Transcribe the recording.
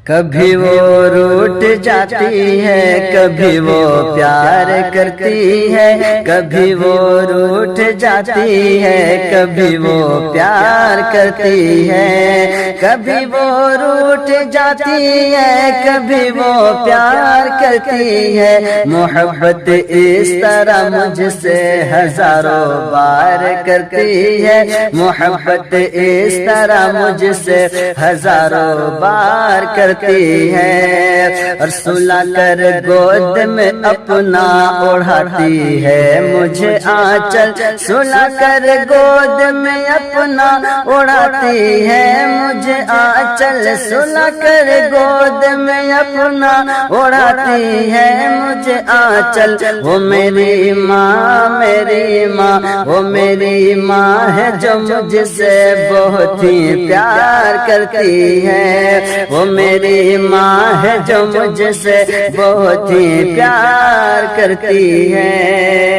کبھی وہ روٹھ جاتی ہے، کبھی وہ پیار کرتی ہے، کبھی وہ روٹھ جاتی ہے، کبھی وہ پیار کرتی ہے، کبھی وہ روٹھ جاتی ہے، کبھی وہ پیار کرتی ہے۔ محبت اس طرح مجھ سے ہزاروں بار کرتی ہے، محبت اس طرح مجھ سے ہزاروں بار کرتی ہے، اور سلا کر گود میں اپنا اڑاتی ہے مجھے آنچل، سلا کر گود میں اپنا اڑاتی ہے مجھے آنچل، سلا کر گود میں اپنا اڑاتی ہے مجھے آنچل۔ وہ میری ماں، میری ماں، وہ میری ماں ہے جو مجھ سے بہت ہی پیار کرتی ہے، وہ میری ماں ہے جو مجھ سے بہت ہی پیار کرتی ہے۔